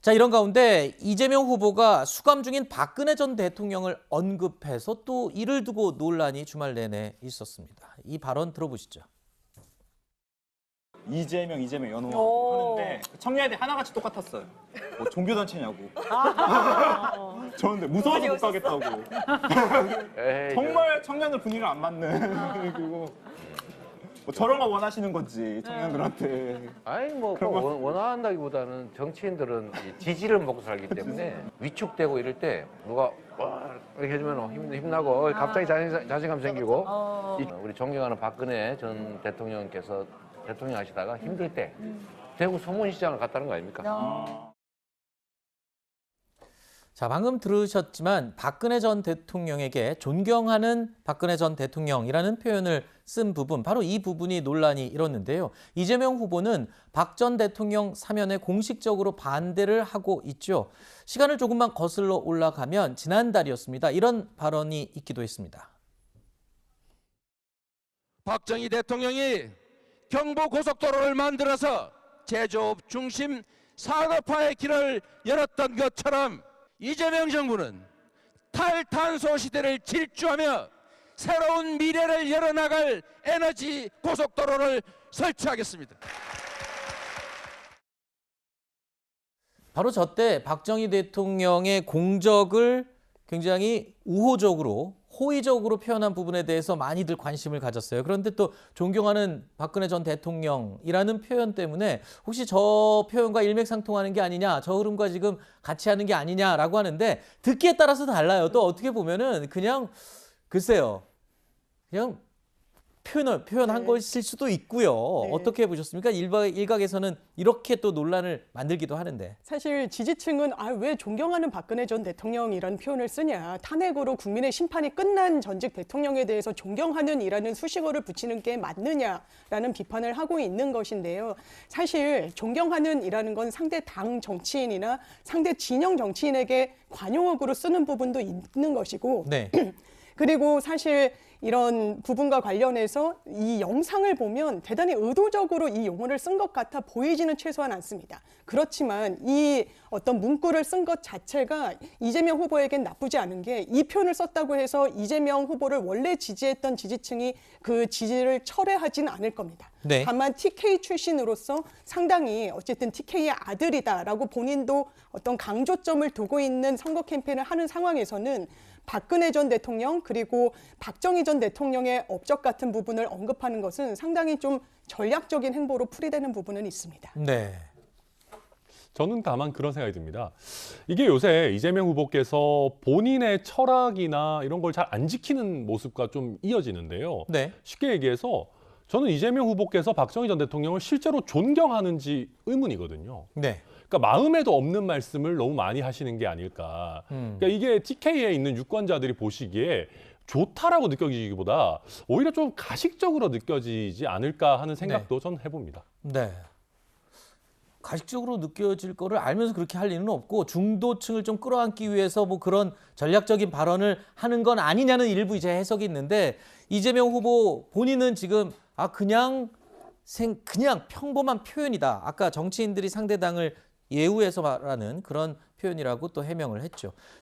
자, 이런 가운데 이재명 후보가 수감 중인 박근혜 전 대통령을 언급해서 또 이를 두고 논란이 주말 내내 있었습니다. 이 발언 들어보시죠. 이재명 연호하고 하는데 청년애들 하나같이 똑같았어요. 뭐 종교단체냐고. 저는 무서워서 못 가겠다고. 정말 청년들 분위기를 안 맞는. 그리고 뭐 저런 거 원하시는 건지 청년들한테. 아니 뭐 원한다기보다는 정치인들은 이 지지를 먹고 살기 때문에 위축되고 이럴 때 누가 와 이렇게 해주면 힘나고 갑자기 자신감 생기고 우리 존경하는 박근혜 전 대통령께서 대통령 하시다가 힘들 때 대구 소문시장을 갔다는 거 아닙니까? 자, 방금 들으셨지만 박근혜 전 대통령에게 존경하는 박근혜 전 대통령이라는 표현을 쓴 부분, 바로 이 부분이 논란이 일었는데요. 이재명 후보는 박 전 대통령 사면에 공식적으로 반대를 하고 있죠. 시간을 조금만 거슬러 올라가면 지난달이었습니다. 이런 발언이 있기도 했습니다. 박정희 대통령이 경부고속도로를 만들어서 제조업 중심 산업화의 길을 열었던 것처럼 이재명 정부는 탈탄소 시대를 질주하며 새로운 미래를 열어나갈 에너지 고속도로를 설치하겠습니다. 바로 저때 박정희 대통령의 공적을 굉장히 우호적으로, 호의적으로 표현한 부분에 대해서 많이들 관심을 가졌어요. 그런데 또 존경하는 박근혜 전 대통령이라는 표현 때문에 혹시 저 표현과 일맥상통하는 게 아니냐, 저 흐름과 지금 같이 하는 게 아니냐라고 하는데 듣기에 따라서 달라요. 또 어떻게 보면은 그냥 글쎄요. 그냥 표현한 것일 수도 있고요. 네. 어떻게 보셨습니까? 일각에서는 이렇게 또 논란을 만들기도 하는데. 사실 지지층은 왜 존경하는 박근혜 전 대통령이라는 표현을 쓰냐. 탄핵으로 국민의 심판이 끝난 전직 대통령에 대해서 존경하는 이라는 수식어를 붙이는 게 맞느냐라는 비판을 하고 있는 것인데요. 사실 존경하는 이라는 건 상대 당 정치인이나 상대 진영 정치인에게 관용어구로 쓰는 부분도 있는 것이고 네. 그리고 사실 이런 부분과 관련해서 이 영상을 보면 대단히 의도적으로 이 용어를 쓴 것 같아 보이지는 최소한 않습니다. 그렇지만 이 어떤 문구를 쓴 것 자체가 이재명 후보에겐 나쁘지 않은 게 이 표현을 썼다고 해서 이재명 후보를 원래 지지했던 지지층이 그 지지를 철회하지는 않을 겁니다. 네. 다만 TK 출신으로서 상당히 어쨌든 TK의 아들이다라고 본인도 어떤 강조점을 두고 있는 선거 캠페인을 하는 상황에서는 박근혜 전 대통령 그리고 박정희 전 대통령의 업적 같은 부분을 언급하는 것은 상당히 좀 전략적인 행보로 풀이되는 부분은 있습니다. 네. 저는 다만 그런 생각이 듭니다. 이게 요새 이재명 후보께서 본인의 철학이나 이런 걸 잘 안 지키는 모습과 좀 이어지는데요. 네. 쉽게 얘기해서 저는 이재명 후보께서 박정희 전 대통령을 실제로 존경하는지 의문이거든요. 네. 그러니까 마음에도 없는 말씀을 너무 많이 하시는 게 아닐까. 그러니까 이게 TK에 있는 유권자들이 보시기에 좋다라고 느껴지기보다 오히려 좀 가식적으로 느껴지지 않을까 하는 생각도 저는 해봅니다. 네. 가식적으로 느껴질 거를 알면서 그렇게 할 리는 없고 중도층을 좀 끌어안기 위해서 뭐 그런 전략적인 발언을 하는 건 아니냐는 일부 이제 해석이 있는데 이재명 후보 본인은 지금 그냥 평범한 표현이다. 아까 정치인들이 상대당을 예우해서 말하는 그런 표현이라고 또 해명을 했죠.